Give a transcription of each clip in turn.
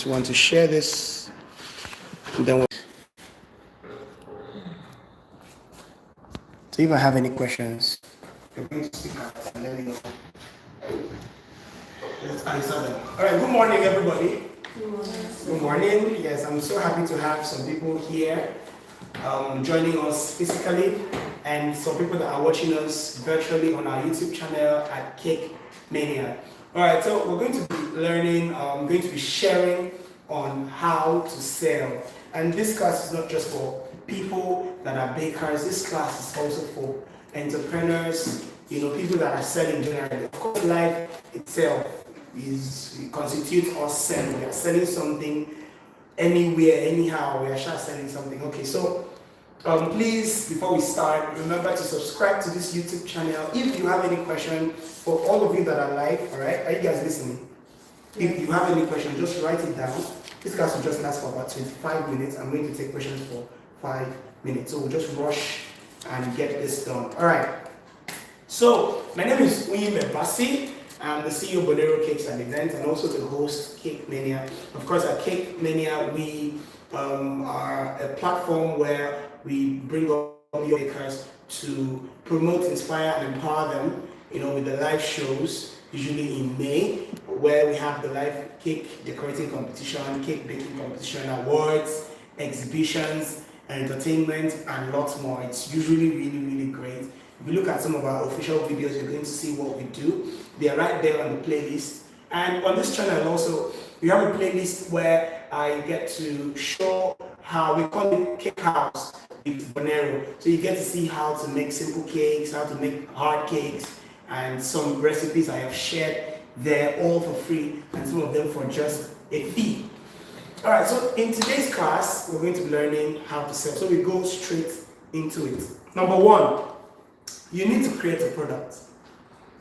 want to share this. Then so if I have any questions, you're going to speak out and let me know. Let's answer them. All right, good morning, everybody. Good morning. Good morning. Yes, I'm so happy to have some people here joining us physically and some people that are watching us virtually on our YouTube channel at Cake Mania. All right, so we're going to be learning, going to be sharing on how to sell. And this class is not just for people that are bakers. This class is also for entrepreneurs, people that are selling generally. Of course, life itself constitutes us selling. We are selling something anywhere, anyhow. We are just selling something. Okay, so please, before we start, remember to subscribe to this YouTube channel. If you have any question, for all of you that are live, all right, are you guys listening? If you have any question, just write it down. This class will just last for about 25 minutes. I'm going to take questions for 5 minutes. So we'll just rush and get this done. All right. So my name is Uyime Basi. I'm the CEO of Bonero Cakes and Events and also the host Cake Mania. Of course, at Cake Mania, we are a platform where we bring up your bakers to promote, inspire, and empower them, with the live shows, usually in May, where we have the live cake decorating competition, cake baking competition, awards, exhibitions, entertainment, and lots more. It's usually really, really great. If you look at some of our official videos, you're going to see what we do. They are right there on the playlist. And on this channel also, we have a playlist where I get to show how we call it Cake House with Bonero. So you get to see how to make simple cakes, how to make hard cakes, and some recipes I have shared there all for free, and some of them for just a fee. All right, so in today's class, we're going to be learning how to sell. So we go straight into it. Number one, you need to create a product.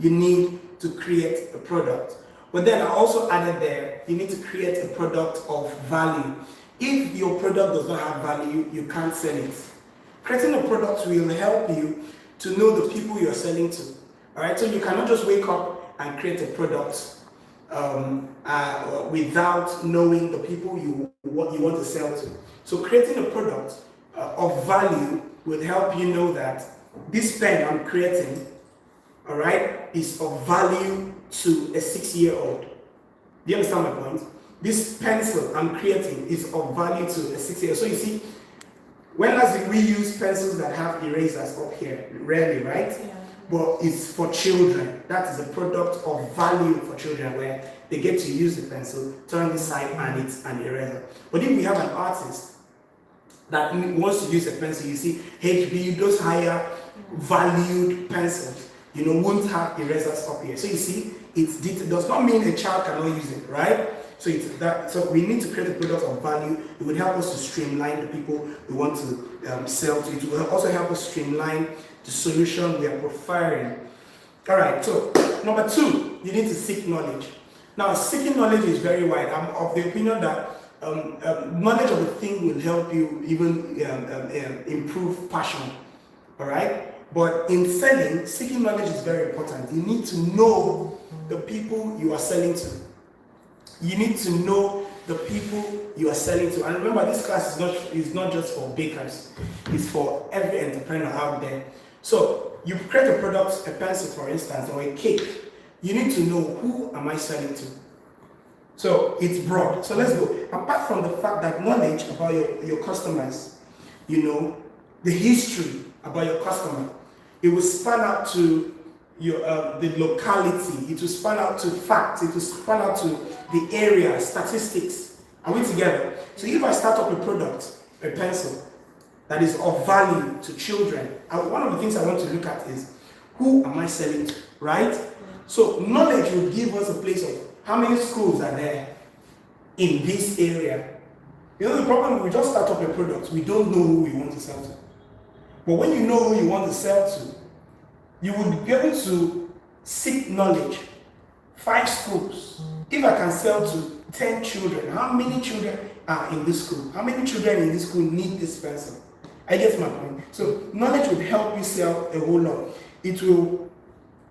You need to create a product. But then I also added there, you need to create a product of value. If your product does not have value, you can't sell it. Creating a product will help you to know the people you're selling to. All right, so you cannot just wake up and create a product without knowing the people you want to sell to. So creating a product of value will help you know that this pen I'm creating, all right, is of value to a 6-year-old. Do you understand my point? This pencil I'm creating is of value to a 6-year-old. So you see, when last did we use pencils that have erasers up here? Rarely, right? Yeah. But it's for children. That is a product of value for children where they get to use the pencil, turn this side, and it's an eraser. But if we have an artist that wants to use a pencil, you see, HB, those higher valued pencils, won't have erasers up here. So you see, it does not mean a child cannot use it, right? So we need to create a product of value. It would help us to streamline the people we want to sell to. It will also help us streamline the solution we are preferring. All right, so number two, you need to seek knowledge. Now, seeking knowledge is very wide. I'm of the opinion that knowledge of a thing will help you even improve passion. All right? But in selling, seeking knowledge is very important. You need to know the people you are selling to. You need to know the people you are selling to. And remember, this class is not just for bakers. It's for every entrepreneur out there. So you create a product, a pencil for instance, or a cake. You need to know, who am I selling to? So it's broad. So let's go. Apart from the fact that knowledge about your customers, the history about your customer, it will span out to the locality, it will span out to facts, it will span out to the area, statistics. Are we together? So if I start up a product, a pencil, that is of value to children, one of the things I want to look at is, who am I selling to, right? So knowledge will give us a place of how many schools are there in this area. The problem, we just start up a product, we don't know who we want to sell to. But when you know who you want to sell to, you would be able to seek knowledge. 5 schools. If I can sell to 10 children, how many children are in this school? How many children in this school need this pencil? I get my point. So knowledge will help you sell a whole lot. It will,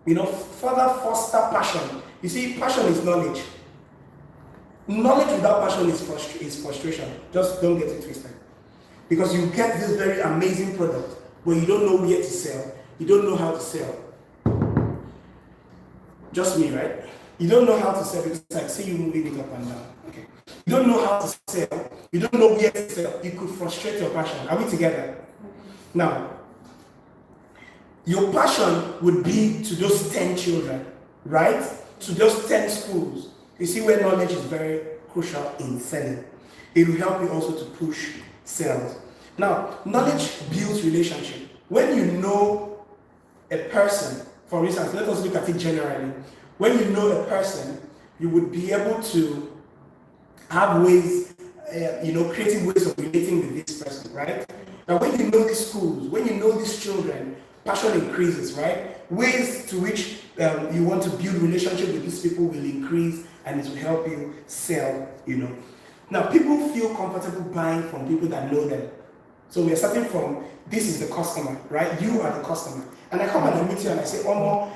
further foster passion. You see, passion is knowledge. Knowledge without passion is frustration. Just don't get it twisted. Because you get this very amazing product, but you don't know where to sell. You don't know how to sell. Just me, right? You don't know how to sell because I see you moving it up and down. Okay. You don't know how to sell. You don't know where to sell. You could frustrate your passion. Are we together? Now, your passion would be to those 10 children, right? To those 10 schools. You see where knowledge is very crucial in selling. It will help you also to push sales. Now, knowledge builds relationship. When you know a person, for instance, let us look at it generally. When you know a person, you would be able to have ways, creative ways of relating with this person, right? Now, when you know these schools, when you know these children, passion increases, right? Ways to which you want to build relationship with these people will increase, and it will help you sell, Now, people feel comfortable buying from people that know them. So we are starting from, this is the customer, right? You are the customer. And I come and I meet you and I say, Omo,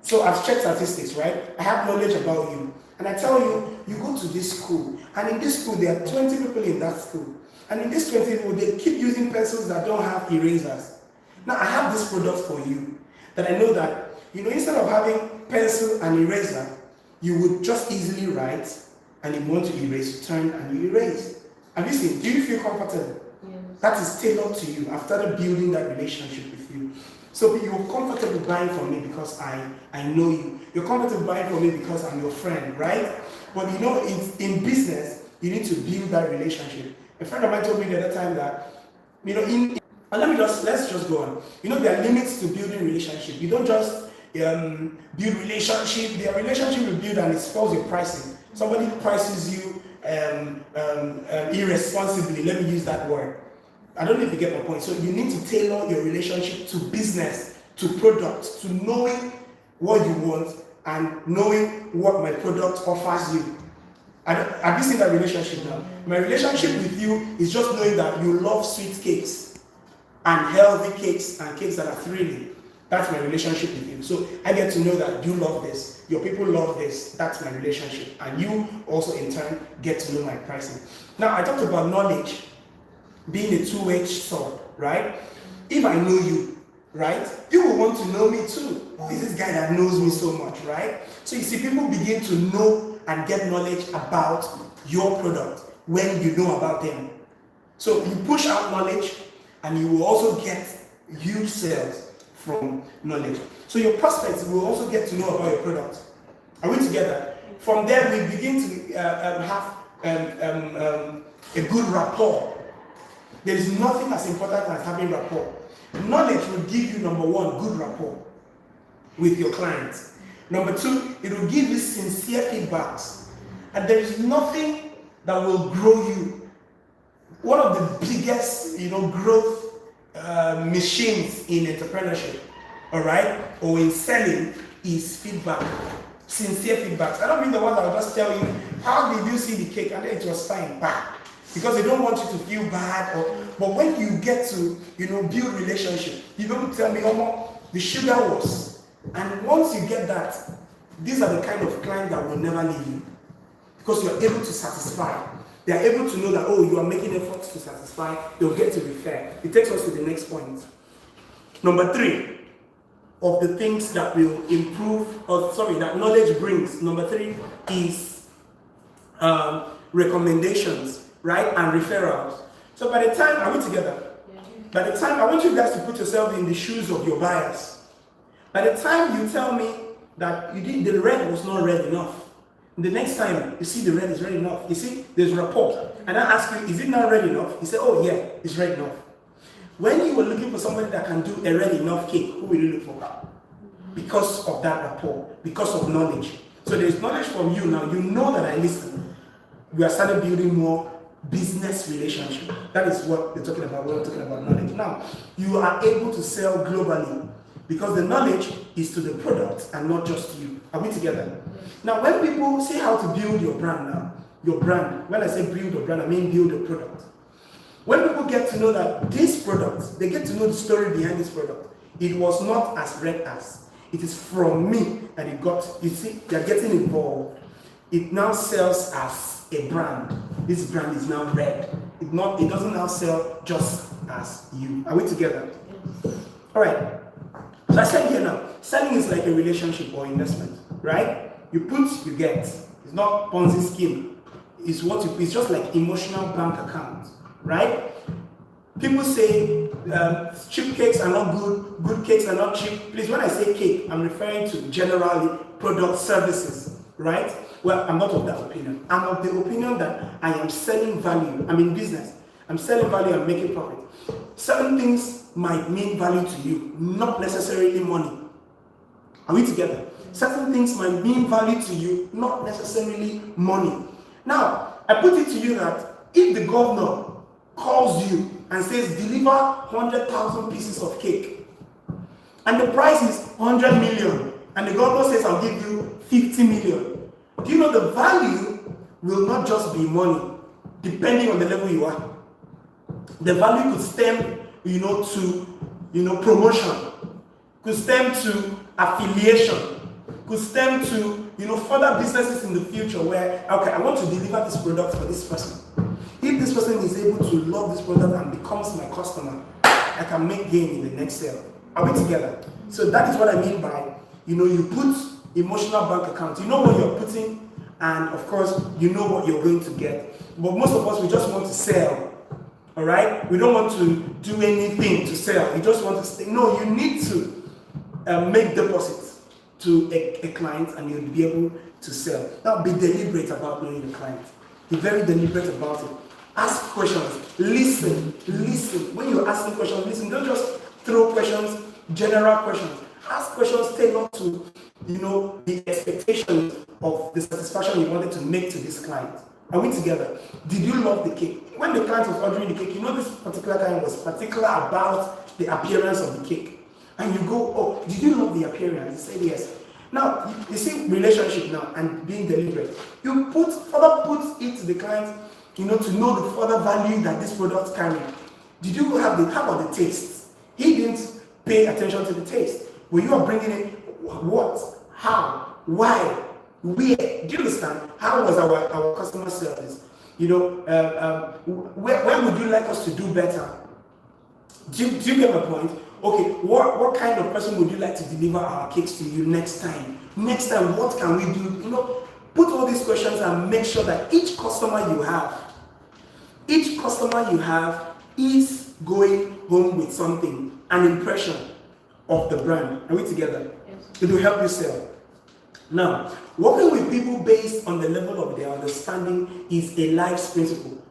so I've checked statistics, right? I have knowledge about you. And I tell you, you go to this school. And in this school, there are 20 people in that school. And in these 20 people, they keep using pencils that don't have erasers. Now, I have this product for you that I know that, instead of having pencil and eraser, you would just easily write, and you want to erase, you turn and you erase. Have you seen? Do you feel comfortable? Yes. That is tailored to you. I've started building that relationship with you. So you're comfortable buying from me because I know you. You're comfortable buying from me because I'm your friend, right? But in business, you need to build that relationship. A friend of mine told me the other time that, let's just go on. There are limits to building relationship. You don't just build relationship. The relationship you build and it spells your pricing. Somebody prices you irresponsibly. Let me use that word. I don't know if you get my point. So you need to tailor your relationship to business, to products, to knowing what you want and knowing what my product offers you. Have you seen that relationship now? My relationship with you is just knowing that you love sweet cakes and healthy cakes and cakes that are thrilling. That's my relationship with you. So I get to know that you love this, your people love this. That's my relationship. And you also in turn get to know my pricing. Now I talked about knowledge being a two-edged sword, right? If I know you, right, you will want to know me too. This is this guy that knows me so much, right? So you see, people begin to know and get knowledge about your product when you know about them. So you push out knowledge and you will also get huge sales from knowledge. So your prospects will also get to know about your product. Are we together? From there, we begin to have a good rapport. There is nothing as important as having rapport. Knowledge will give you, number one, good rapport with your clients. Number two, it will give you sincere feedbacks. And there is nothing that will grow you. One of the biggest, growth machines in entrepreneurship, all right, or in selling is feedback, sincere feedbacks. I don't mean the one that will just tell you, how did you see the cake? And then it was fine, back. Because they don't want you to feel bad. But when you get to, build relationship, you don't tell me, oh, the sugar was. And once you get that, these are the kind of clients that will never leave you. Because you're able to satisfy. They are able to know that, you are making efforts to satisfy. They'll get to be fair. It takes us to the next point. Number 3 of the things that will improve, that knowledge brings. Number 3 is recommendations, right? And referrals. So by the time, are we together? By the time, I want you guys to put yourself in the shoes of your buyers. By the time you tell me that the red was not red enough, the next time you see the red is red enough, you see, there's rapport. And I ask you, is it not red enough? You say, oh yeah, it's red enough. When you were looking for somebody that can do a red enough cake, who will you look for? Because of that rapport, because of knowledge. So there's knowledge from you now. You know that I listen. We are starting building more business relationship. That is what we're talking about when we're talking about knowledge. Now, you are able to sell globally because the knowledge is to the product and not just you. Are we together? Now, when people say how to build your brand now, your brand, when I say build your brand, I mean build a product. When people get to know that this product, they get to know the story behind this product. It was not as red as. It is from me that it got, you see, they're getting involved. It now sells as a brand. This brand is now red. It doesn't now sell just as you. Are we together? All right. So I said here now, selling is like a relationship or investment, right? You put, you get. It's not Ponzi scheme. It's just like emotional bank account, right? People say cheap cakes are not good cakes are not cheap. Please, when I say cake, I'm referring to generally product services, right? Well, I'm not of that opinion. I'm of the opinion that I am selling value. I'm in business. I'm selling value and making profit. Certain things might mean value to you, not necessarily money. Are we together? Certain things might mean value to you, not necessarily money. Now, I put it to you that if the governor calls you and says, deliver 100,000 pieces of cake, and the price is 100 million, and the governor says, I'll give you 50 million, do you know the value will not just be money, depending on the level you are. The value could stem, to, promotion, could stem to affiliation, could stem to, further businesses in the future where, okay, I want to deliver this product for this person. If this person is able to love this product and becomes my customer, I can make gain in the next sale. Are we together? So that is what I mean by, you put emotional bank account. You know what you're putting, and of course, you know what you're going to get. But most of us, we just want to sell. All right? We don't want to do anything to sell. We just want to stay. No, you need to make deposits to a client and you'll be able to sell. Now, be deliberate about knowing the client. Be very deliberate about it. Ask questions. Listen. When you're asking questions, listen. Don't just throw questions, general questions. Ask questions tailored to, the expectations of the satisfaction you wanted to make to this client. Are we together? Did you love the cake? When the client was ordering the cake, this particular client was particular about the appearance of the cake. And you go, oh, did you love the appearance? He said yes. Now, you see relationship now and being deliberate. You further put it to the client, to know the further value that this product carries. Did you how about the taste? He didn't pay attention to the taste. When you are bringing in what, how, why, where, do you understand? How was our customer service? Where would you like us to do better? Do you get my point? Okay, what kind of person would you like to deliver our cakes to you next time? Next time, what can we do? Put all these questions and make sure that each customer you have is going home with something, an impression of the brand. Are we together? Yes. It will help you sell. Now, working with people based on the level of their understanding is a life's principle.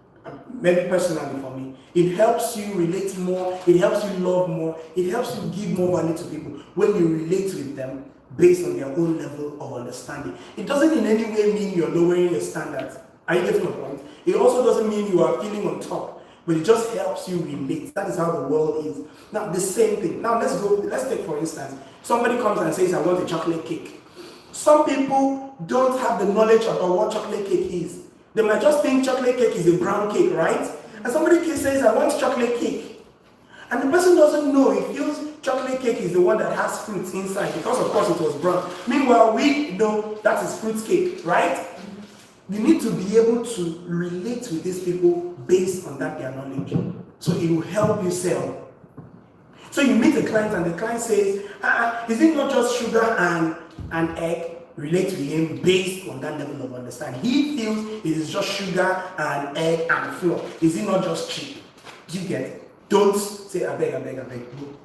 Maybe personally for me, it helps you relate more, it helps you love more, it helps you give more value to people when you relate with them based on their own level of understanding. It doesn't in any way mean you're lowering your standards. Are you getting my point? It also doesn't mean you are feeling on top, but it just helps you relate. That is how the world is. Now, the same thing. Now, let's take for instance, somebody comes and says, I want a chocolate cake. Some people don't have the knowledge about what chocolate cake is. They might just think chocolate cake is a brown cake, right? And somebody says, I want chocolate cake. And the person doesn't know. He feels chocolate cake is the one that has fruits inside because, of course, it was brown. Meanwhile, we know that is fruit cake, right? You need to be able to relate with these people based on their knowledge. So it will help you sell. So you meet a client and the client says, is it not just sugar and egg? Relate to him based on that level of understanding. He feels it is just sugar and egg and flour. Is it not just cheap? Do you get it? Don't say, I beg. No,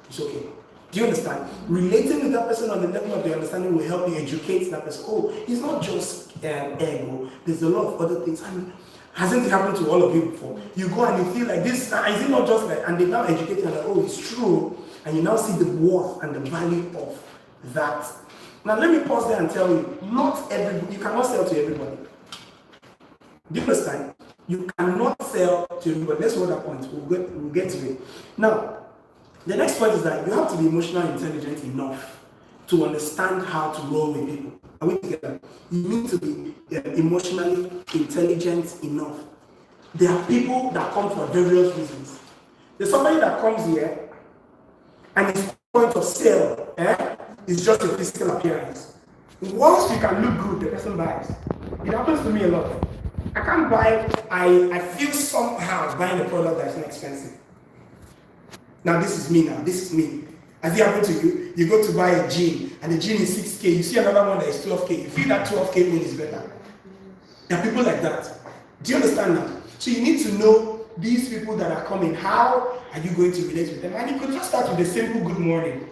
it's okay. Do you understand? Relating with that person on the level of the understanding will help you educate that person. Oh, it's not just egg. Oh, there's a lot of other things. I mean, hasn't it happened to all of you before? You go and you feel like this, is it not just like, and they now educate you and like, oh, it's true. And you now see the worth and the value of that. Now let me pause there and tell you, not everybody, you cannot sell to everybody. Do you understand? You cannot sell to everybody. Let's hold that point. We'll get to it. Now, the next point is that you have to be emotionally intelligent enough to understand how to roll with people. Are we together? You need to be emotionally intelligent enough. There are people that come for various reasons. There's somebody that comes here and his point of sale, it's just a physical appearance. Once you can look good, the person buys. It happens to me a lot. I can't buy, I feel somehow buying a product that's not expensive. Now this is me. Has it happened to you? You go to buy a jean and the jean is 6K, you see another one that is 12K, you feel that 12K one is better. There are people like that. Do you understand now? So you need to know these people that are coming, how are you going to relate with them? And you could just start with a simple good morning.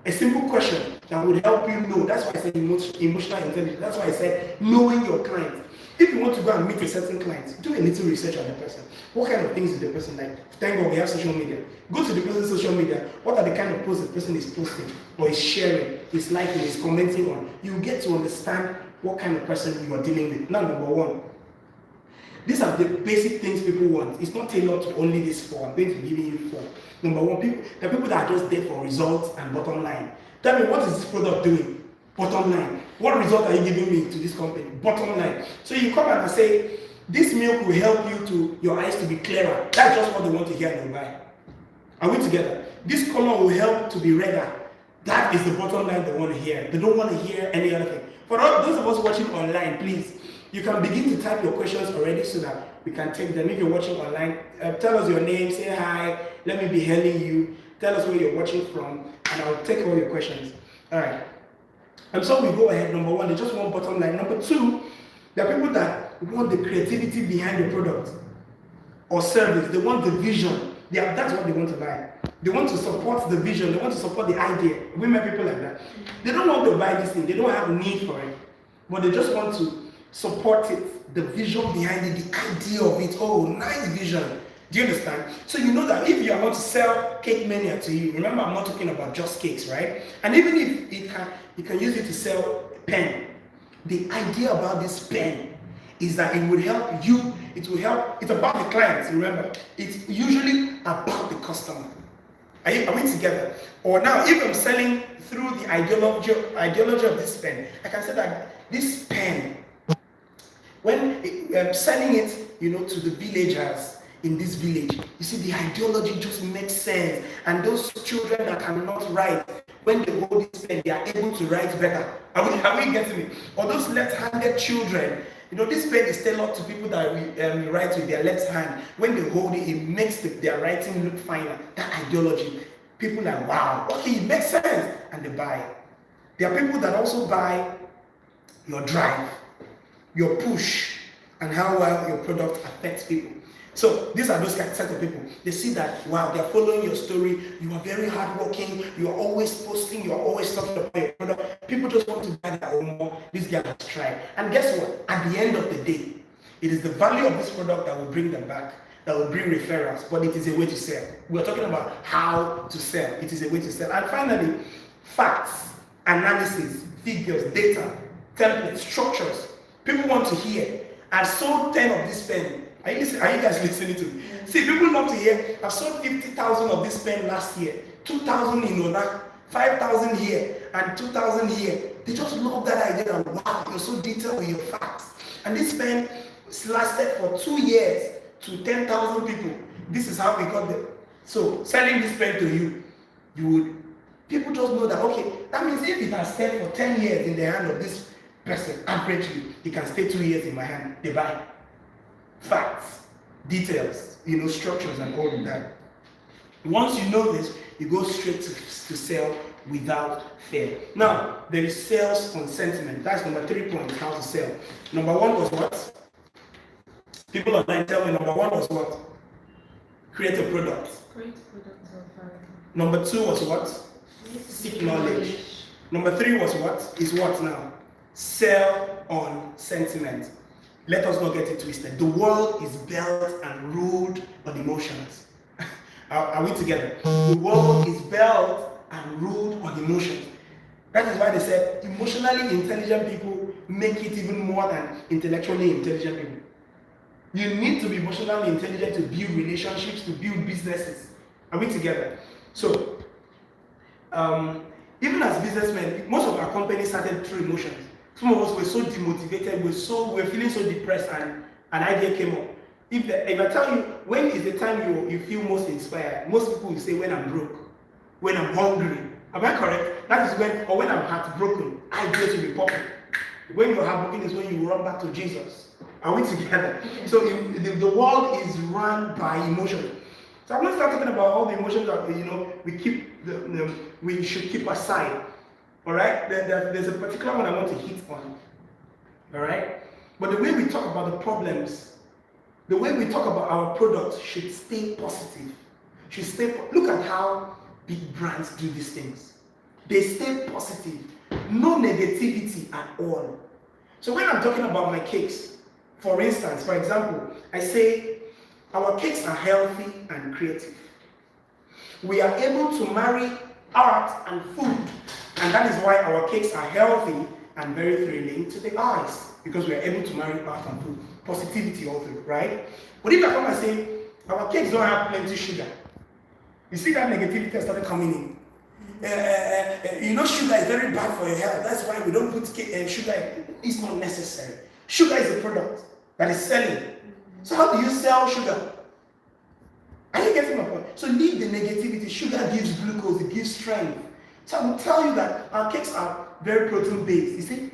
A simple question that would help you know. That's why I said emotional intelligence. That's why I said knowing your client. If you want to go and meet a certain client, do a little research on the person. What kind of things is the person like? Thank God we have social media. Go to the person's social media. What are the kind of posts the person is posting or is sharing, is liking, is commenting on? You get to understand what kind of person you are dealing with. Now, number one. These are the basic things people want. It's not tailored to only this four. I'm going to give you four. Number one, there are people that are just there for results and bottom line. Tell me, what is this product doing? Bottom line. What result are you giving me to this company? Bottom line. So you come and say, this milk will help you to your eyes to be clearer. That's just what they want to hear and they buy. Are we together? This color will help to be redder. That is the bottom line they want to hear. They don't want to hear any other thing. For all those of us watching online, please, you can begin to type your questions already so that we can take them. If you're watching online, tell us your name, say hi, let me be hailing you, tell us where you're watching from, and I'll take all your questions. All right. And so we go ahead. Number one, they just want bottom line. Number two, there are people that want the creativity behind the product or service. They want the vision. That's what they want to buy. They want to support the vision. They want to support the idea. We met people like that. They don't want to buy this thing. They don't have a need for it. But they just want to support it, the vision behind it, the idea of it. Oh, nice vision. Do you understand? So you know that if you are going to sell Cake Mania to you, remember I'm not talking about just cakes, right? And even if you can use it to sell a pen, the idea about this pen is that it will help you, it will help, it's about the clients, remember. It's usually about the customer. Are we together? Or now, if I'm selling through the ideology of this pen, I can say that this pen, when I'm selling it, to the villagers in this village, you see the ideology just makes sense. And those children that cannot write, when they hold this pen, they are able to write better. Are we getting me? Or those left-handed children, this pen is tailored to people that write with their left hand. When they hold it, it makes their writing look finer. That ideology, people are wow, okay, it makes sense, and they buy it. There are people that also buy your drive, your push, and how well your product affects people. So these are those set of people. They see that, wow, they're following your story, you are very hardworking, you are always posting, you are always talking about your product. People just want to buy that or more. This guy has tried. And guess what? At the end of the day, it is the value of this product that will bring them back, that will bring referrals, but it is a way to sell. We're talking about how to sell. It is a way to sell. And finally, facts, analysis, figures, data, templates, structures. People want to hear. I sold 10 of this pen. Are you guys listening to me? Yeah. See, people love to hear, I sold 50,000 of this pen last year, 2,000 in Onak, 5,000 here, and 2,000 here. They just love that idea and wow, you're so detailed with your facts. And this pen lasted for 2 years to 10,000 people. This is how we got there. So, selling this pen to you, people just know that, okay, that means if it has stayed for 10 years in the hand of this person, averagely, it can stay 2 years in my hand. They buy. Facts, details, structures and all of that. Once you know this, you go straight to sell without fear. Now, there is sales on sentiment. That's number 3 point, how to sell. Number 1 was what? People online tell me number 1 was what? Create a product. Create products of value. Number 2 was what? Seek knowledge. Number 3 was what? Is what now? Sell on sentiment. Let us not get it twisted. The world is built and ruled on emotions. Are we together? The world is built and ruled on emotions. That is why they said emotionally intelligent people make it even more than intellectually intelligent people. You need to be emotionally intelligent to build relationships, to build businesses. Are we together? So, even as businessmen, most of our companies started through emotions. Some of us were so demotivated, we're feeling so depressed, and an idea came up. If I tell you, when is the time you feel most inspired? Most people will say, when I'm broke, when I'm hungry. Am I correct? That is when I'm heartbroken, ideas will be popping. When you're heartbroken is when you run back to Jesus. Are we together? So the world is run by emotion. So I'm not talking about all the emotions that we should keep aside. All right? There's a particular one I want to hit on. All right? But the way we talk about the problems, the way we talk about our products should stay positive. Look at how big brands do these things. They stay positive. No negativity at all. So when I'm talking about my cakes, for example, I say our cakes are healthy and creative. We are able to marry art and food, and that is why our cakes are healthy and very thrilling to the eyes, because we are able to marry art and food. Positivity all through, right? But if I come and say our cakes don't have plenty sugar, you see that negativity has started coming in. Sugar is very bad for your health. That's why we don't put sugar. It's not necessary. Sugar is a product that is selling. So how do you sell sugar? Are you getting my point? So leave the negativity. Sugar gives glucose. It gives strength. So I will tell you that our cakes are very protein based. You see,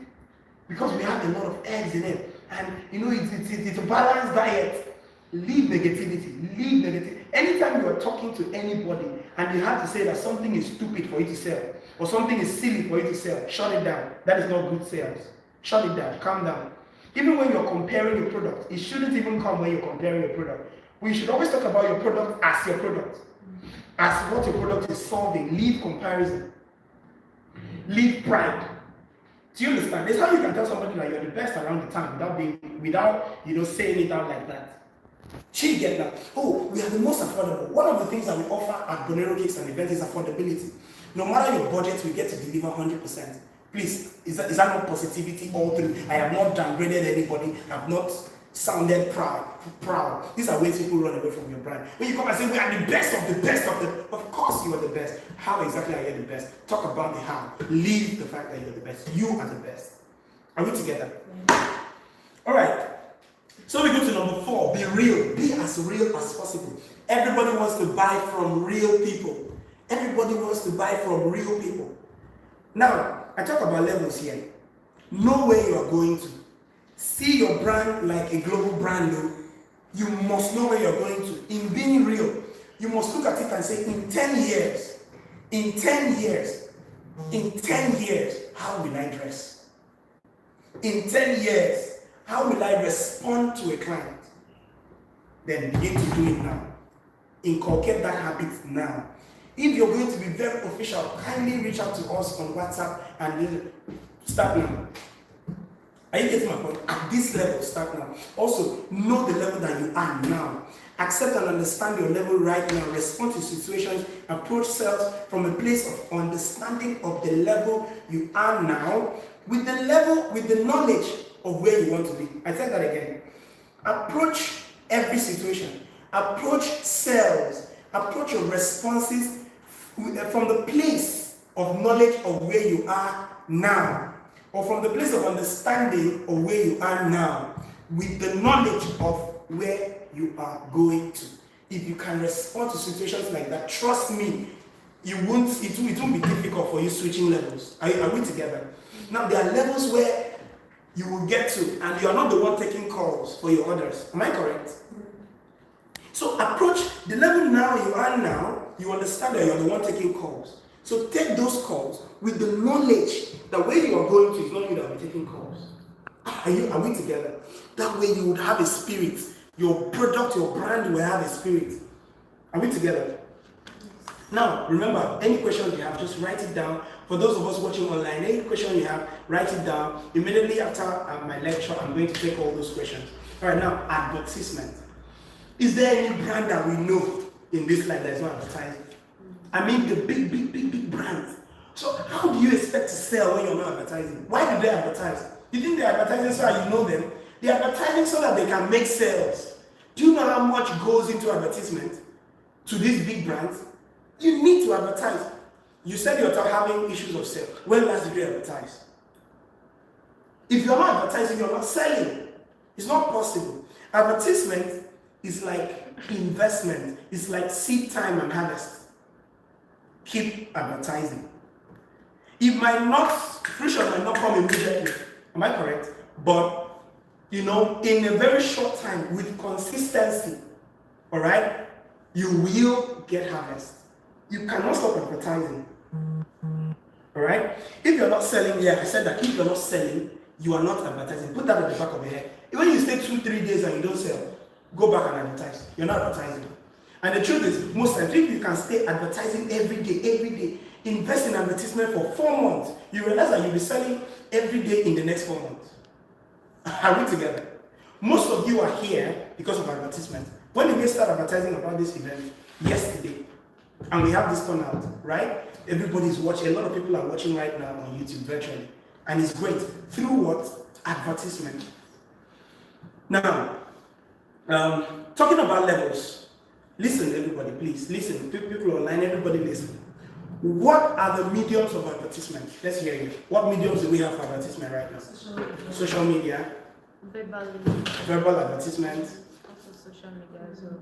because we have a lot of eggs in it, and it's a balanced diet. Leave negativity. Leave negativity. Anytime you are talking to anybody and you have to say that something is stupid for you to sell or something is silly for you to sell, shut it down. That is not good sales. Shut it down. Calm down. Even when you're comparing your product, it shouldn't even come when you're comparing your product. We should always talk about your product as your product, as what your product is solving. Leave comparison. Leave pride. Do you understand? That's how you can tell somebody that you're the best around the town without saying it out like that. She get that. Oh, we are the most affordable. One of the things that we offer at Bonero Cakes and Events is affordability. No matter your budget, we get to deliver 100%. Please, is that not positivity all through? I have not downgraded anybody. I have not sounded proud. These are ways people run away from your brand. When you come and say we are the best of the best of course you are the best. How exactly are you the best? Talk about the how. Leave the fact that you're the best. You are the best. Are we together? All right. So we go to number 4. Be real. Be as real as possible. Everybody wants to buy from real people. Everybody wants to buy from real people. Now, I talk about levels here. Know where you are going to. See your brand like a global brand. You must know where you're going to. In being real, you must look at it and say, in 10 years, how will I dress? In 10 years, how will I respond to a client? Then begin to do it now. Inculcate that habit now. If you're going to be very official, kindly reach out to us on WhatsApp and start now. Are you getting my point? At this level, start now. Also, know the level that you are now. Accept and understand your level right now. Respond to situations. Approach sales from a place of understanding of the level you are now, with the knowledge of where you want to be. I said that again. Approach every situation. Approach sales. Approach your responses from the place of knowledge of where you are now, or from the place of understanding of where you are now, with the knowledge of where you are going to. If you can respond to situations like that, trust me, it won't be difficult for you switching levels. Are we together? Now, there are levels where you will get to, and you are not the one taking calls for your orders. Am I correct? So approach the level now you are now, you understand that you are the one taking calls. So take those calls with the knowledge that where you are going to is not you that will be taking calls. Are we together? That way you would have a spirit. Your product, your brand will have a spirit. Are we together? Now, remember, any questions you have, just write it down. For those of us watching online, any question you have, write it down. Immediately after my lecture, I'm going to take all those questions. All right, now, advertisement. Is there any brand that we know in this life that is not advertising? I mean, the big brands. So how do you expect to sell when you're not advertising? Why do they advertise? You think they're advertising so that you know them? They're advertising so that they can make sales. Do you know how much goes into advertisement to these big brands? You need to advertise. You said you're having issues of sale. When last did you advertise? If you're not advertising, you're not selling. It's not possible. Advertisement is like investment. It's like seed time and harvest. Keep advertising. Fruition might not come immediately. Am I correct? But in a very short time with consistency, all right, you will get harvest. You cannot stop advertising. All right? If you're not selling, I said that if you're not selling, you are not advertising. Put that at the back of your head. When you stay 2-3 days and you don't sell, go back and advertise. You're not advertising. And the truth is, most times, if you can stay advertising every day, invest in advertisement for 4 months, you realize that you'll be selling every day in the next 4 months. Are we together? Most of you are here because of advertisement. When did we start advertising about this event? Yesterday. And we have this turnout, right? Everybody's watching. A lot of people are watching right now on YouTube virtually. And it's great. Through what? Advertisement. Now, talking about levels. Listen, everybody, please. Listen. People online, everybody listen. What are the mediums of advertisement? Let's hear you. What mediums do we have for advertisement right now? Social media. Verbal advertisement. Also social media as well.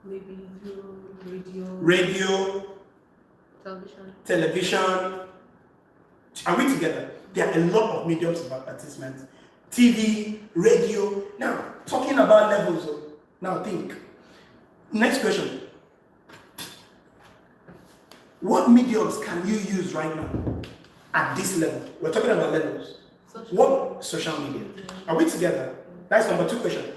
Maybe through radio. Television. Are we together? There are a lot of mediums of advertisement. TV, radio. Now, talking about levels. Now think. Next question. What mediums can you use right now at this level? We're talking about levels. Social media. Are we together? That's number 2 question.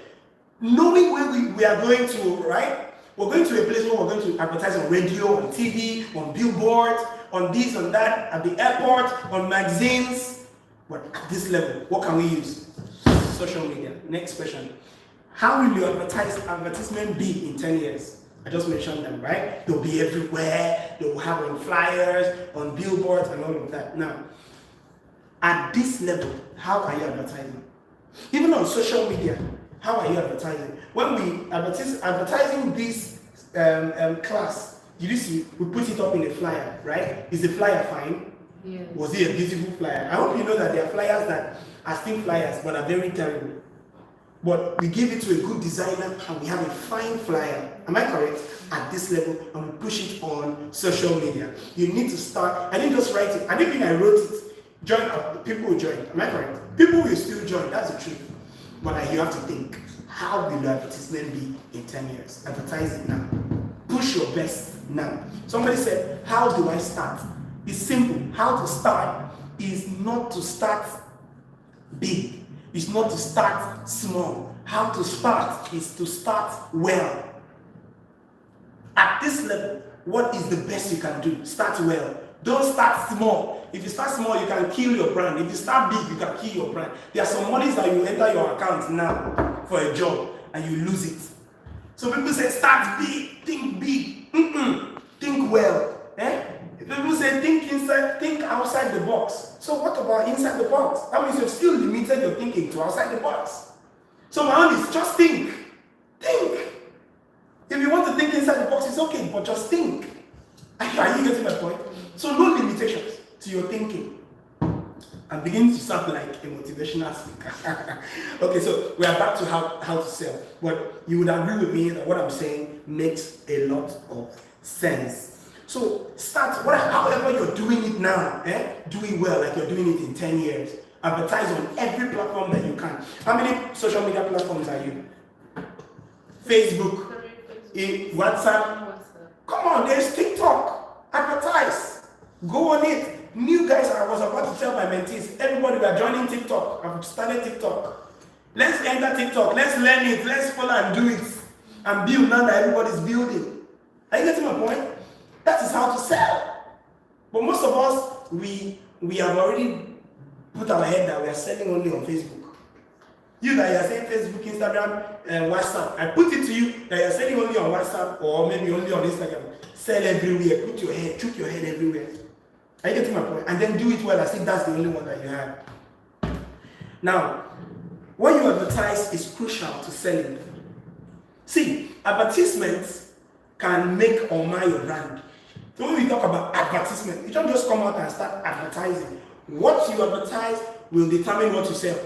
Knowing where we are going to, right? We're going to a place where we're going to advertise on radio, on TV, on billboards, on this, on that, at the airport, on magazines. But at this level, what can we use? Social media. Next question. How will your advertisement be in 10 years? I just mentioned them, right? They'll be everywhere. They will have on flyers, on billboards, and all of that. Now, at this level, how are you advertising? Even on social media, how are you advertising? When we advertising this class, you see, we put it up in a flyer, right? Is the flyer fine? Yes. Was it a beautiful flyer? I hope you know that there are flyers that are still flyers, but are very terrible. But we give it to a good designer and we have a fine flyer. Am I correct? At this level, and we push it on social media. You need to start. I didn't just write it. I didn't think I wrote it. Join up. People will join. Am I correct? People will still join. That's the truth. But you have to think. How will your advertisement be in 10 years? Advertise it now. Push your best now. Somebody said, how do I start? It's simple. How to start is not to start big. It's not to start small. How to start is to start well. At this level, what is the best you can do? Start well. Don't start small. If you start small, you can kill your brand. If you start big, you can kill your brand. There are some monies that you enter your account now for a job and you lose it. So people say, start big, think big. Think well. People say, think inside, think outside the box. So what about inside the box? That means you've still limited your thinking to outside the box. So my own is just think. Think. If you want to think inside the box, it's okay, but just think. Are you getting my point? So no limitations to your thinking. I'm beginning to sound like a motivational speaker. Okay, so we are back to how to sell. But you would agree with me that what I'm saying makes a lot of sense. So start, however you're doing it now, doing well, like you're doing it in 10 years. Advertise on every platform that you can. How many social media platforms are you? Facebook, WhatsApp. Come on, there's TikTok. Advertise. Go on it. New guys, I was about to tell my mentees, everybody, we are joining TikTok. I've started TikTok. Let's enter TikTok. Let's learn it. Let's follow and do it. And build now that everybody's building. Are you getting my point? That is how to sell. But most of us, we have already put our head that we are selling only on Facebook. You that you are saying Facebook, Instagram, and WhatsApp. I put it to you that you are selling only on WhatsApp or maybe only on Instagram. Sell everywhere. Put your head, shoot your head everywhere. Are you getting my point? And then do it well as if that's the only one that you have. Now, what you advertise is crucial to selling. See, advertisements can make or mar your brand. So when we talk about advertisement, you don't just come out and start advertising. What you advertise will determine what you sell.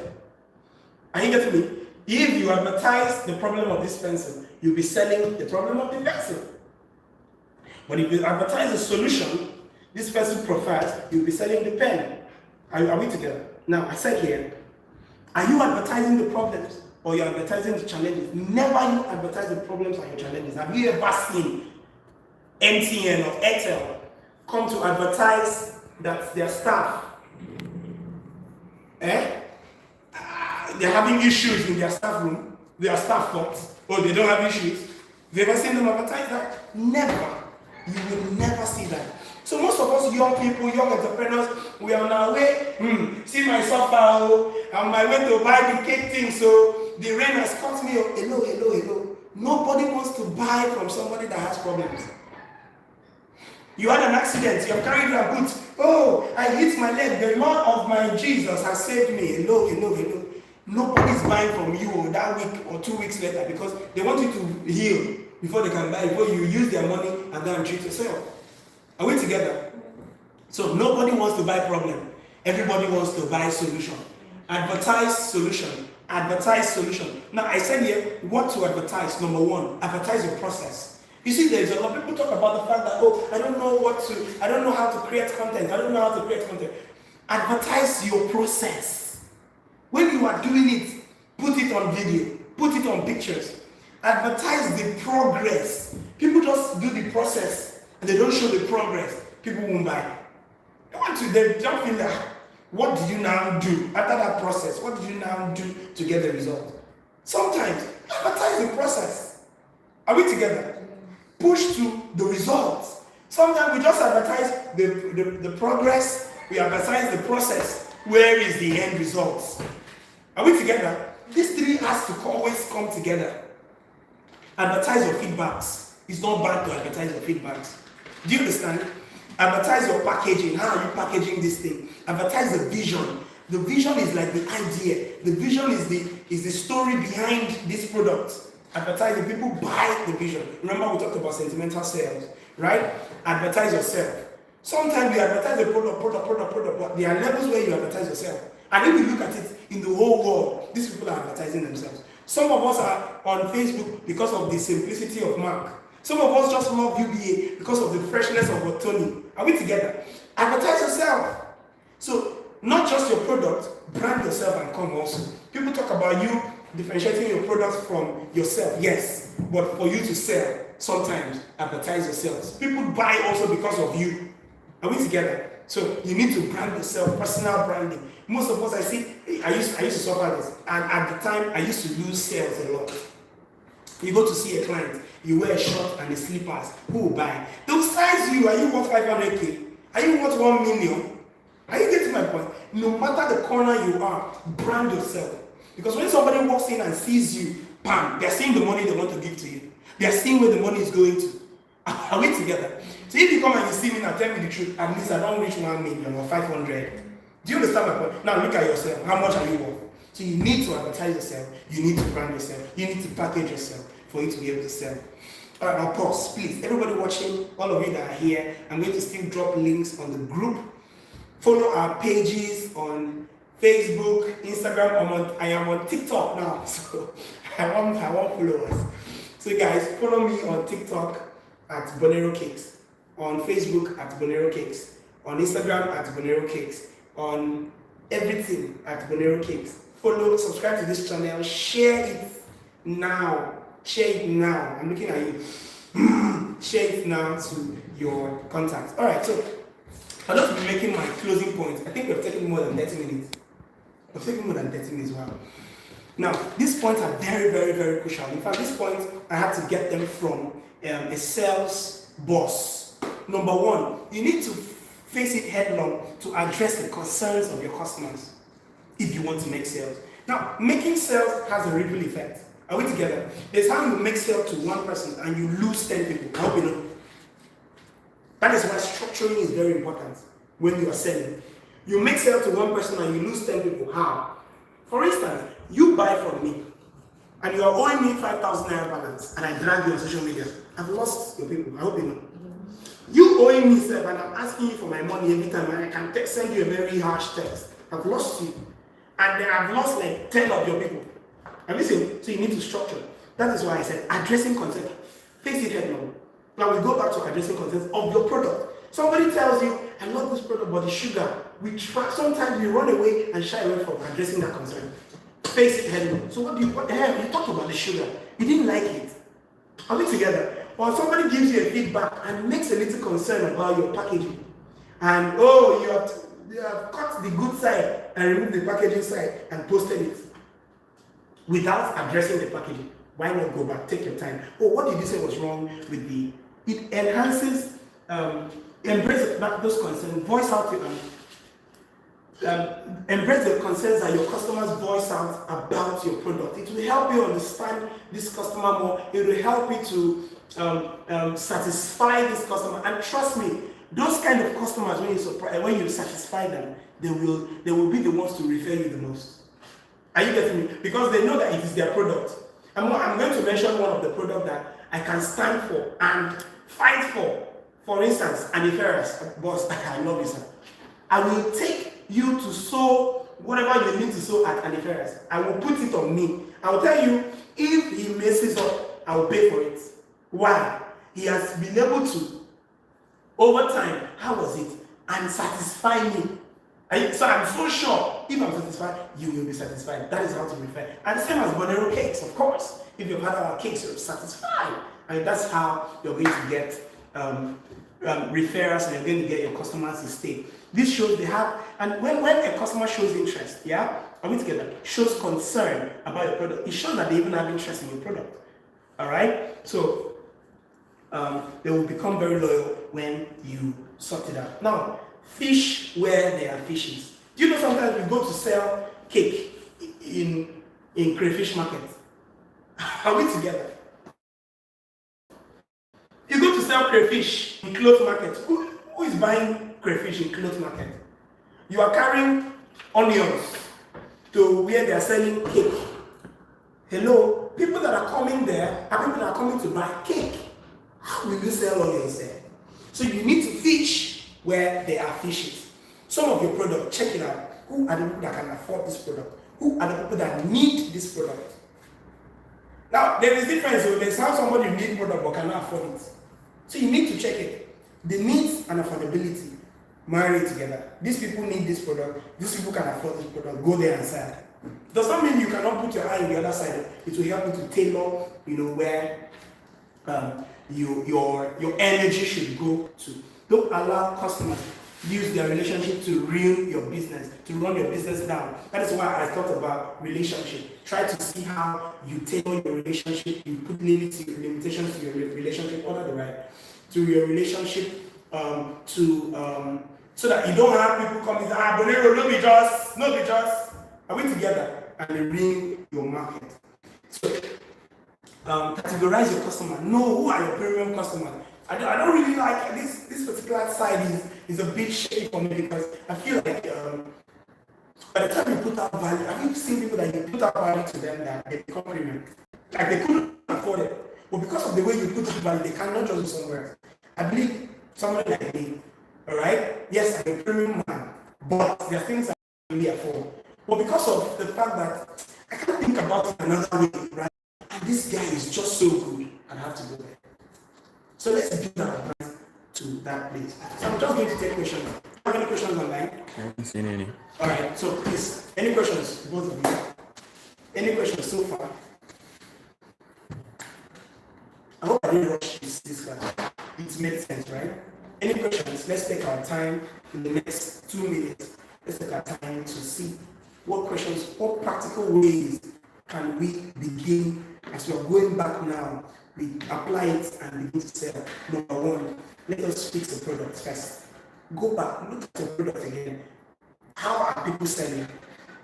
Are you getting me? If you advertise the problem of this pencil, you'll be selling the problem of the pencil. But if you advertise a solution, this person prefers, you'll be selling the pen. Are we together? Now, I said here, Are you advertising the problems or you're advertising the challenges? Never you advertise the problems and your challenges. Have you ever seen MTN or Airtel come to advertise that their staff, they're having issues in their staff room, their staff thoughts, or they don't have issues? Have you ever seen them advertise that? Never. You will never see that. So most of us young people, young entrepreneurs, we are on our way, see my suffer, I'm on my way to buy the cake thing, so the rain has caught me. Hello. Nobody wants to buy from somebody that has problems. You had an accident, you have carried your boots. Oh, I hit my leg, the Lord of my Jesus has saved me. Hello. Nobody's buying from you that week or 2 weeks later because they want you to heal before they can buy, before you use their money and go and treat yourself. Are we together? So nobody wants to buy problem. Everybody wants to buy solution. Advertise solution. Advertise solution. Now I said here, what to advertise? Number one, advertise your process. You see, there's a lot of people talk about the fact that, I don't know how to create content. Advertise your process. When you are doing it, put it on video, put it on pictures. Advertise the progress. People just do the process and they don't show the progress. People won't buy. They don't feel like, what did you now do after that process? What did you now do to get the result? Sometimes advertise the process. Are we together? Push to the results. Sometimes we just advertise the progress, we advertise the process. Where is the end results? Are we together? These three has to always come together. Advertise your feedbacks. It's not bad to advertise your feedbacks. Do you understand? Advertise your packaging. How are you packaging this thing? Advertise the vision. The vision is like the idea. The vision is the story behind this product. Advertise it. People buy the vision. Remember we talked about sentimental sales, right? Advertise yourself. Sometimes we advertise the product, but there are levels where you advertise yourself. And if you look at it in the whole world, these people are advertising themselves. Some of us are on Facebook because of the simplicity of Mark. Some of us just love UBA because of the freshness of Tony. Are we together? Advertise yourself. So, not just your product, brand yourself and come also. People talk about you differentiating your products from yourself, yes. But for you to sell, sometimes advertise yourselves. People buy also because of you. Are we together? So you need to brand yourself, personal branding. Most of us I used to suffer this. And at the time, I used to lose sales a lot. You go to see a client, you wear a shirt and a slippers, who will buy? They'll size you. Are you worth 500K? Are you worth 1 million? Are you getting my point? No matter the corner you are, brand yourself. Because when somebody walks in and sees you, bam, they're seeing the money they want to give to you. They're seeing where the money is going to. Are we together? So if you come and you see me now, tell me the truth, at least I don't reach 1 million or 500. Do you understand my point? Now look at yourself. How much are you worth? So you need to advertise yourself. You need to brand yourself. You need to package yourself for you to be able to sell. All right, now pause, please. Everybody watching, all of you that are here, I'm going to still drop links on the group. Follow our pages on Facebook, Instagram. I am on TikTok now, so I want followers. So guys, follow me on TikTok at Bonero Cakes, on Facebook at Bonero Cakes, on Instagram at Bonero Cakes, on everything at Bonero Cakes. Follow, subscribe to this channel, share it now. Share it now. I'm looking at you. Share it now to your contacts. All right, so I'll just be making my closing points. I think we've taken more than 30 minutes. We've taken more than 30 minutes. Wow. Now, these points are very, very, very crucial. In fact, these points, I had to get them from a sales boss. Number one, you need to face it headlong to address the concerns of your customers if you want to make sales. Now, making sales has a ripple effect. Are we together? There's how you make sales to one person and you lose 10 people. I hope you know. That is why structuring is very important when you are selling. You make sales to one person and you lose 10 people. How? For instance, you buy from me and you are owing me 5,000 naira balance and I drag you on social media. I've lost your people. I hope you know. You owing me self and I'm asking you for my money every time and I can send you a very harsh text. I've lost you. And then I've lost like 10 of your people. And listen, so you need to structure. That is why I said addressing content. Face it head on. Now we go back to addressing content of your product. Somebody tells you, I love this product, but the sugar. Sometimes we run away and shy away from addressing that concern. Face it head on. So what the hell? You talked about the sugar. You didn't like it. Are we together? Or somebody gives you a feedback and makes a little concern about your packaging. And you have cut the good side and removed the packaging side and posted it without addressing the packaging. Why not go back? Take your time. Oh, what did you say was wrong with it enhances, embrace those concerns, voice out to them. Embrace the concerns that your customers voice out about your product. It will help you understand this customer more. It will help you to satisfy this customer. And trust me, those kind of customers, when you satisfy them, they will be the ones to refer you the most. Are you getting me? Because they know that it is their product. I'm going to mention one of the products that I can stand for and fight for. For instance, Aniferous, boss, I love you, sir. I will take you to sow whatever you need to sow at Aniferous. I will put it on me. I will tell you, if he messes up, I will pay for it. Why? He has been able to, over time, how was it? And satisfy me. So I'm so sure, if I'm satisfied, you will be satisfied. That is how to refer. And the same as Bonero cakes, of course. If you've had our cakes, you're satisfied. And that's how you're going to get referrals and you're going to get your customers to stay. This shows they have, and when a customer shows interest, yeah, are we together? Shows concern about your product. It shows that they even have interest in your product. All right? So they will become very loyal when you sort it out. Now, fish where there are fishes. Do you know sometimes we go to sell cake in crayfish market? Are we together? You go to sell crayfish in cloth market. Who is buying crayfish in cloth market? You are carrying onions to where they are selling cake. Hello? People that are coming there are people that are coming to buy cake. How will you sell onions there? So you need to fish where there are fishes. Some of your product, check it out. Who are the people that can afford this product? Who are the people that need this product? Now, there is difference. So there's how somebody needs product but cannot afford it. So you need to check it. The needs and affordability marry together. These people need this product. These people can afford this product. Go there and sell. Does not mean you cannot put your eye on the other side. It will help you to tailor, where your energy should go to. Don't allow customers use their relationship to ruin your business, to run your business down. That is why I thought about relationship. Try to see how you tailor your relationship, you put limitations to your relationship, order the right, to your relationship, so that you don't have people come and say, Bonero, no be just. Are we together? And they ruin your market. So, categorize your customer. Know who are your premium customers. I don't really like this particular side is a bit shaky for me because I feel like by the time you put out value, have you seen people that you put out value to them that they become premium? Like they couldn't afford it. But because of the way you put it value, they cannot just go somewhere else. I believe somebody like me, alright? Yes, I'm a premium man, but there are things I really afford. But because of the fact that I can't think about it another way, right? And this guy is just so good, I have to go there. So let's build our brand to that place. So I'm just going to take questions. Have any questions online? I haven't seen any. Alright, so please, any questions, both of you? Any questions so far? I hope I didn't rush this class. It makes sense, right? Any questions? Let's take our time in the next 2 minutes. Let's take our time to see what questions, what practical ways can we begin as we are going back now. We apply it and begin to sell. Number one, let us fix the product first. Go back, look at the product again. How are people selling?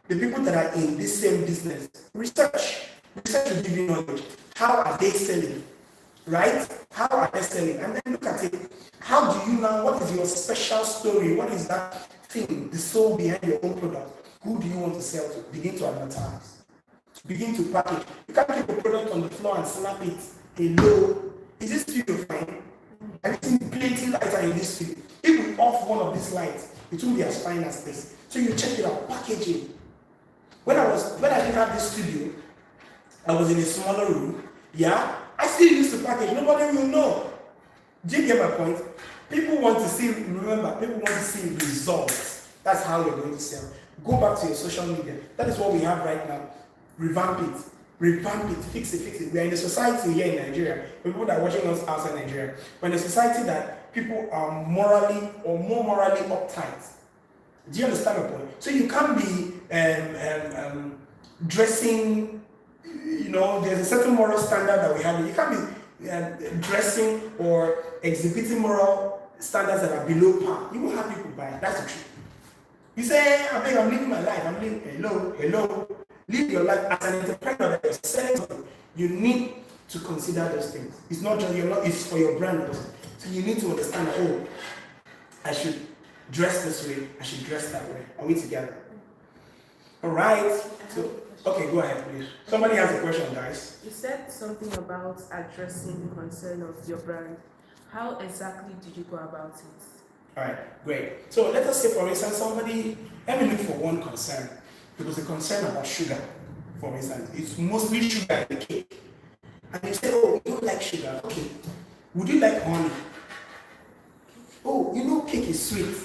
The people that are in this same business, research will give you knowledge. How are they selling? Right? How are they selling? And then look at it. How do you know? What is your special story? What is that thing, the soul behind your own product? Who do you want to sell to? Begin to advertise. Begin to package. You can't keep a product on the floor and snap it. Hello, is this studio fine? Have you seen plenty lighter in this studio? If we off one of these lights, it won't be as fine as this. So you check it out, packaging. When I didn't have this studio, I was in a smaller room. Yeah, I still used to package. Nobody will know. Do you get my point? People want to see results. That's how you're going to sell. Go back to your social media. That is what we have right now. revamp it, fix it. We are in a society here in Nigeria, people that are watching us outside Nigeria, we're in a society that people are morally or more morally uptight. Do you understand the point? So you can't be dressing, there's a certain moral standard that we have. You can't be dressing or exhibiting moral standards that are below par. You will have people buy it. That's the truth. You say, I'm living my life. I'm living, hello. Live your life as an entrepreneur that you're selling something. You need to consider those things. It's not just it's for your brand also. So you need to understand that, I should dress this way, I should dress that way. Are we together? Alright. So okay, go ahead, please. Somebody has a question, guys. You said something about addressing the concern of your brand. How exactly did you go about it? Alright, great. So let us say, for instance, let me look for one concern. It was a concern about sugar, for instance. It's mostly sugar in the cake. And you say, you don't like sugar. Okay. Would you like honey? Cake is sweet.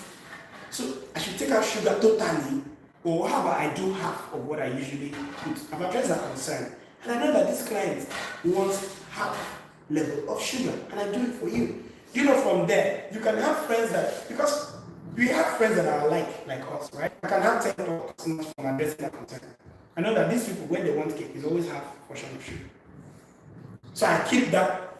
So I should take out sugar totally. Or how about I do half of what I usually put? I've addressed that concern. And I know that this client wants half level of sugar. And I do it for you. From there, you can have friends because we have friends that are like us, right? I can have 10 customers from addressing that concern. I know that these people, when they want cake, is always half portion of sugar. So I keep that.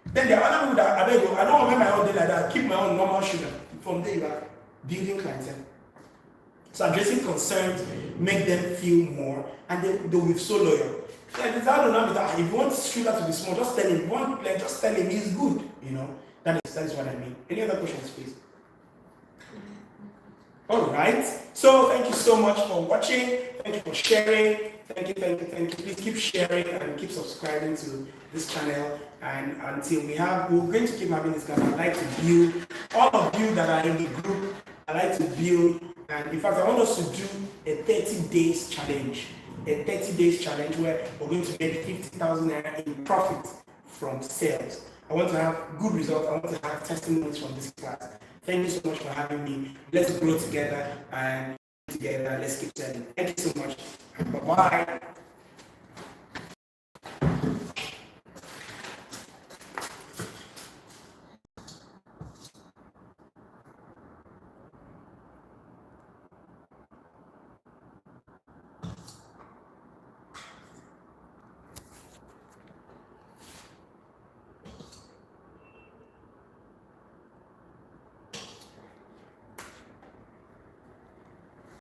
Then there are other people that I don't want my own day like that. I keep my own normal sugar. From there, you are building clientele. So addressing concerns make them feel more, and they will be so loyal. If you want sugar to be small, just tell him. Just tell him he's good. That is what I mean. Any other questions, please? All right. So thank you so much for watching. Thank you for sharing. Thank you. Please keep sharing and keep subscribing to this channel. And until we're going to keep having this class. I'd like to build all of you that are in the group. I'd like to build, and in fact, I want us to do a 30 days challenge. A 30 days challenge where we're going to make 50,000 naira in profit from sales. I want to have good results. I want to have testimonies from this class. Thank you so much for having me. Let's grow together and let's keep selling. Thank you so much. Bye-bye.